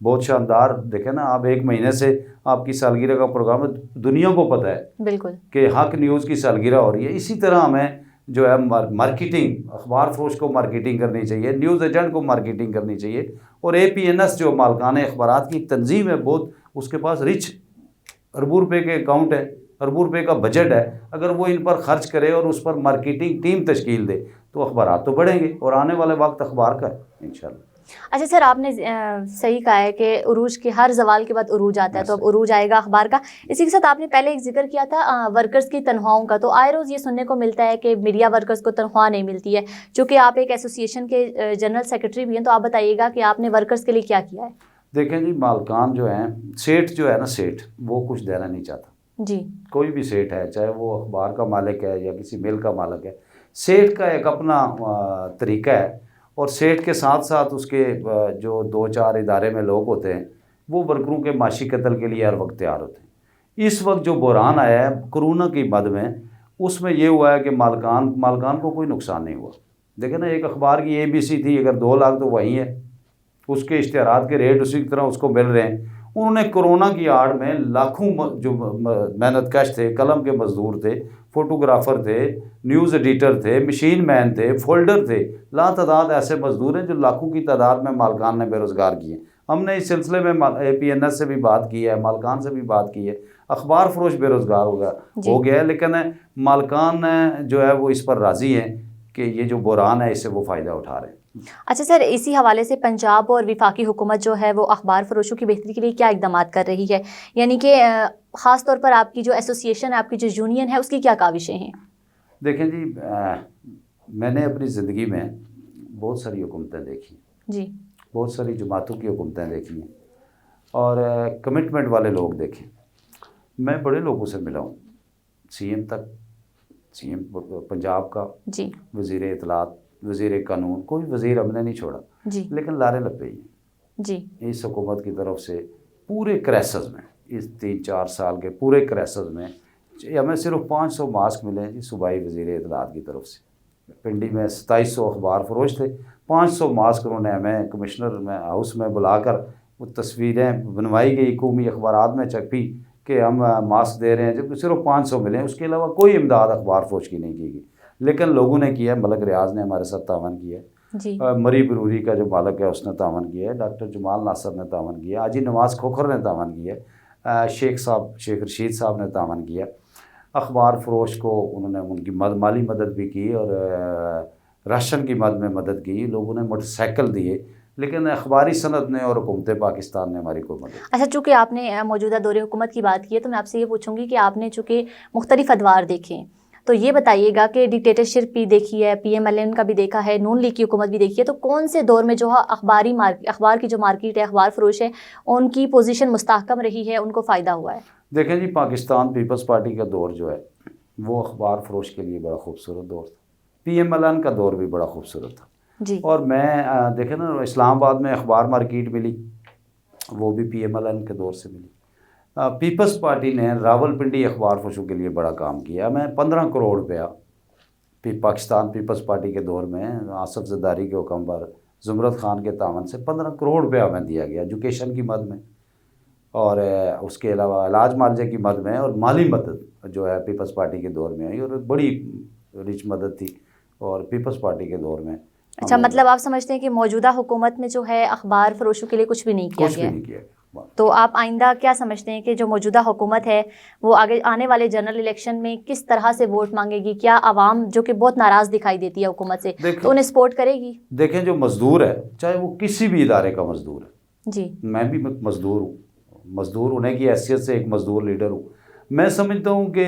بہت شاندار. دیکھیں نا آپ 1 مہینے سے آپ کی سالگرہ کا پروگرام ہے, دنیا کو پتہ ہے بالکل کہ حق نیوز کی سالگرہ ہو رہی ہے. اسی طرح ہمیں جو ہے مارکیٹنگ, اخبار فروش کو مارکیٹنگ کرنی چاہیے, نیوز ایجنٹ کو مارکیٹنگ کرنی چاہیے. اور APNS جو مالکان اخبارات کی تنظیم ہے, بہت اس کے پاس رچ اربوں روپے کے اکاؤنٹ ہے, اربوں روپے کا بجٹ ہے. اگر وہ ان پر خرچ کرے اور اس پر مارکیٹنگ ٹیم تشکیل دے تو اخبارات تو بڑھیں گے, اور آنے والے وقت اخبار کا ہے انشاءاللہ. اچھا سر, آپ نے صحیح کہا ہے کہ عروج کے ہر زوال کے بعد عروج آتا ہے, تو اب عروج آئے گا اخبار کا. اسی کے ساتھ آپ نے پہلے ایک ذکر کیا تھا ورکرز کی تنخواہوں کا, تو آئے روز یہ سننے کو ملتا ہے کہ میڈیا ورکرز کو تنخواہ نہیں ملتی ہے. چونکہ آپ ایک ایسوسی ایشن کے جنرل سیکرٹری بھی ہیں, تو آپ بتائیے گا کہ آپ نے ورکرز کے لیے کیا کیا ہے. دیکھیں جی, مالکان جو ہیں, سیٹ جو ہے نا, سیٹ وہ کچھ دینا نہیں چاہتا. جی, کوئی بھی سیٹ ہے, چاہے وہ اخبار کا مالک ہے یا کسی مل کا مالک ہے, سیٹ کا ایک اپنا طریقہ ہے. اور سیٹ کے ساتھ ساتھ اس کے جو 2-4 ادارے میں لوگ ہوتے ہیں, وہ ورکروں کے معاشی قتل کے لیے ہر وقت تیار ہوتے ہیں. اس وقت جو بحران آیا ہے کرونا کی مد میں, اس میں یہ ہوا ہے کہ مالکان کو کوئی نقصان نہیں ہوا. دیکھیں نا, ایک اخبار کی ABC تھی, اگر 2 لاکھ تو وہی ہے, اس کے اشتہارات کے ریٹ اسی طرح اس کو مل رہے ہیں. انہوں نے کرونا کی آڑ میں لاکھوں جو محنت کش تھے, قلم کے مزدور تھے, فوٹوگرافر تھے, نیوز ایڈیٹر تھے, مشین مین تھے, فولڈر تھے, لاتعداد ایسے مزدور ہیں جو لاکھوں کی تعداد میں مالکان نے بے روزگار کیے. ہم نے اس سلسلے میں APNS سے بھی بات کی ہے, مالکان سے بھی بات کی ہے. اخبار فروش بے روزگار ہو گیا ہے, لیکن مالکان جو ہے وہ اس پر راضی ہیں کہ یہ جو بحران ہے اس سے وہ فائدہ اٹھا رہے ہیں. اچھا سر, اسی حوالے سے پنجاب اور وفاقی حکومت جو ہے وہ اخبار فروشوں کی بہتری کے لیے کیا اقدامات کر رہی ہے, یعنی کہ خاص طور پر آپ کی جو ایسوسی ایشن ہے, آپ کی جو یونین ہے, اس کی کیا کاوشیں ہیں. دیکھیں جی, میں نے اپنی زندگی میں بہت ساری حکومتیں دیکھی, جی, بہت ساری جماعتوں کی حکومتیں دیکھی ہیں, اور کمٹمنٹ والے لوگ دیکھیں. میں بڑے لوگوں سے ملا ہوں, CM تک, CM پنجاب کا, جی, وزیر اطلاعات, وزیر قانون, کوئی وزیر ہم نے نہیں چھوڑا. جی, لیکن لارے لپے ہی ہیں. جی, اس حکومت کی طرف سے پورے کرائسس میں, اس 3-4 سال کے پورے کرائسس میں ہمیں صرف 500 ماسک ملے ہیں جی, صوبائی وزیر اطلاعات کی طرف سے. پنڈی میں 2700 اخبار فروش تھے, 500 ماسک انہوں نے ہمیں کمشنر میں ہاؤس میں بلا کر وہ تصویریں بنوائی گئی, قومی اخبارات میں چھپی کہ ہم ماسک دے رہے ہیں, جب صرف 500 ملے ہیں. اس کے علاوہ کوئی امداد اخبار فروش کی نہیں کی گئی, لیکن لوگوں نے کیا ہے. ملک ریاض نے ہمارے ساتھ تعاون کیا ہے, جی, مری بروری کا جو مالک ہے اس نے تعاون کیا ہے, ڈاکٹر جمال ناصر نے تعاون کیا ہے, حاجی نواز کھوکھر نے تعاون کیا ہے, شیخ رشید صاحب نے تعاون کیا. اخبار فروش کو انہوں نے ان کی مالی مدد بھی کی, اور راشن کی مد میں مدد کی, لوگوں نے موٹر سائیکل دیے, لیکن اخباری صنعت نے اور حکومت پاکستان نے ہماری کوئی مدد. اچھا, چونکہ آپ نے موجودہ دور حکومت کی بات کی ہے, تو میں آپ سے یہ پوچھوں گی کہ آپ نے چونکہ مختلف ادوار دیکھے ہیں, تو یہ بتائیے گا کہ ڈکٹیٹرشپ بھی دیکھی ہے, PMLN کا بھی دیکھا ہے, نون لیگ کی حکومت بھی دیکھی ہے, تو کون سے دور میں جو اخبار کی جو مارکیٹ ہے, اخبار فروش ہے, ان کی پوزیشن مستحکم رہی ہے, ان کو فائدہ ہوا ہے. دیکھیں جی, پاکستان پیپلز پارٹی کا دور جو ہے وہ اخبار فروش کے لیے بڑا خوبصورت دور تھا. PMLN کا دور بھی بڑا خوبصورت تھا. جی, اور میں دیکھیں نا, اسلام آباد میں اخبار مارکیٹ ملی, وہ بھی PMLN کے دور سے ملی. پیپلز پارٹی نے راول پنڈی اخبار فروشوں کے لیے بڑا کام کیا. میں 15 کروڑ روپیہ پاکستان پیپلز پارٹی کے دور میں آصف زرداری کے حکم پر زمرد خان کے تعاون سے 15 کروڑ روپیہ ہمیں دیا گیا ایجوکیشن کی مد میں, اور اس کے علاوہ علاج معالجے کی مد میں, اور مالی مدد جو ہے پیپلز پارٹی کے دور میں آئی, اور بڑی رچ مدد تھی اور پیپلز پارٹی کے دور میں. اچھا, مطلب آپ سمجھتے ہیں کہ موجودہ حکومت میں جو ہے اخبار فروشوں کے لیے کچھ بھی نہیں کیا گیا, تو آپ آئندہ کیا سمجھتے ہیں کہ جو موجودہ حکومت ہے وہ آنے والے جنرل الیکشن میں کس طرح سے ووٹ مانگے گی؟ کیا عوام جو کہ بہت ناراض دکھائی دیتی ہے حکومت سے, تو انہیں سپورٹ کرے گی؟ دیکھیں, جو مزدور ہے, چاہے وہ کسی بھی ادارے کا مزدور ہے, جی, میں بھی مزدور ہوں, مزدور ہونے کی حیثیت سے ایک مزدور لیڈر ہوں. میں سمجھتا ہوں کہ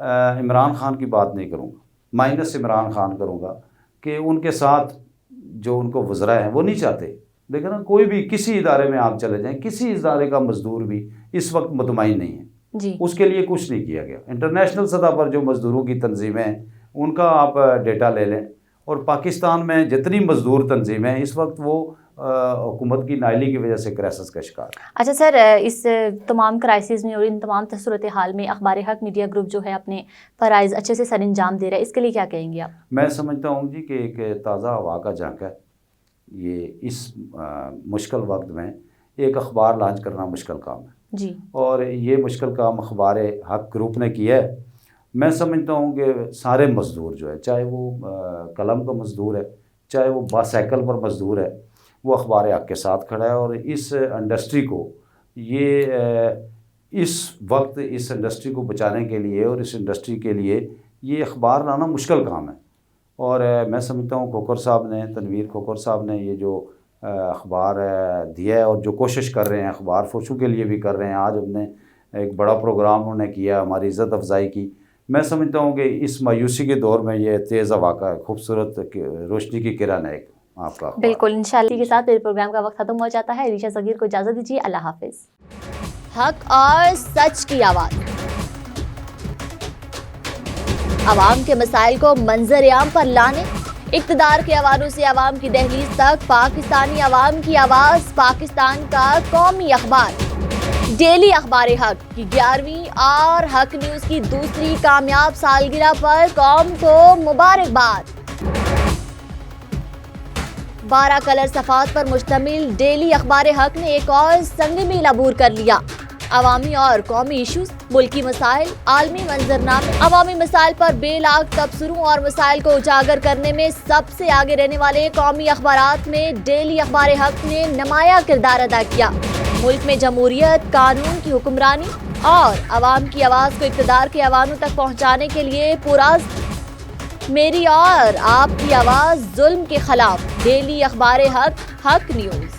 عمران خان کی بات نہیں کروں گا, مائنس عمران خان کروں گا کہ ان کے ساتھ جو ان کو وزراء ہیں وہ نہیں چاہتے. دیکھیں نا, کوئی بھی کسی ادارے میں آپ چلے جائیں, کسی ادارے کا مزدور بھی اس وقت مطمئن نہیں ہے, جی, اس کے لیے کچھ نہیں کیا گیا. انٹرنیشنل سطح پر جو مزدوروں کی تنظیمیں ہیں ان کا آپ ڈیٹا لے لیں, اور پاکستان میں جتنی مزدور تنظیمیں ہیں اس وقت وہ حکومت کی نااہلی کی وجہ سے کرائسس کا شکار. اچھا سر, اس تمام کرائسس میں اور ان تمام صورتحال میں اخبار حق میڈیا گروپ جو ہے اپنے فرائض اچھے سے سر انجام دے رہا ہے, اس کے لیے کیا کہیں گے آپ؟ میں سمجھتا ہوں جی کہ ایک تازہ ہوا کا جھانکا ہے یہ اس مشکل وقت میں. ایک اخبار لانچ کرنا مشکل کام ہے جی، اور یہ مشکل کام اخبار حق گروپ نے کیا ہے. میں سمجھتا ہوں کہ سارے مزدور جو ہے، چاہے وہ قلم کا مزدور ہے، چاہے وہ باسائیکل پر مزدور ہے، وہ اخبار حق کے ساتھ کھڑا ہے. اور اس انڈسٹری کو اس وقت اس انڈسٹری کو بچانے کے لیے اور اس انڈسٹری کے لیے یہ اخبار لانا مشکل کام ہے. اور میں سمجھتا ہوں کھوکھر صاحب نے، تنویر کھوکھر صاحب نے یہ جو اخبار دیا ہے اور جو کوشش کر رہے ہیں اخبار فروشوں کے لیے بھی کر رہے ہیں. آج ہم نے ایک بڑا پروگرام انہوں نے کیا، ہماری عزت افزائی کی. میں سمجھتا ہوں کہ اس مایوسی کے دور میں یہ تیز ہوا کا خوبصورت روشنی کی کرن ہے آپ کا. بالکل، انشاءاللہ کے ساتھ میرے پروگرام کا وقت ختم ہو جاتا ہے. عریشہ صغیر کو اجازت دیجیے. اللہ حافظ. حق اور سچ کی آواز، عوام کے مسائل کو منظر عام پر لانے، اقتدار کے ایوانوں سے عوام کی دہلیز تک پاکستانی عوام کی آواز، پاکستان کا قومی اخبار ڈیلی اخبار حق کی 11ویں اور حق نیوز کی دوسری کامیاب سالگرہ پر قوم کو مبارکباد. 12 کلر صفحات پر مشتمل ڈیلی اخبار حق نے ایک اور سنگ میل عبور کر لیا. عوامی اور قومی ایشوز، ملکی مسائل، عالمی منظرنامے، عوامی مسائل پر بے لاگ تبصروں اور مسائل کو اجاگر کرنے میں سب سے آگے رہنے والے قومی اخبارات میں ڈیلی اخبار حق نے نمایاں کردار ادا کیا. ملک میں جمہوریت، قانون کی حکمرانی اور عوام کی آواز کو اقتدار کے ایوانوں تک پہنچانے کے لیے پرعزم میری اور آپ کی آواز ظلم کے خلاف ڈیلی اخبار حق، حق نیوز.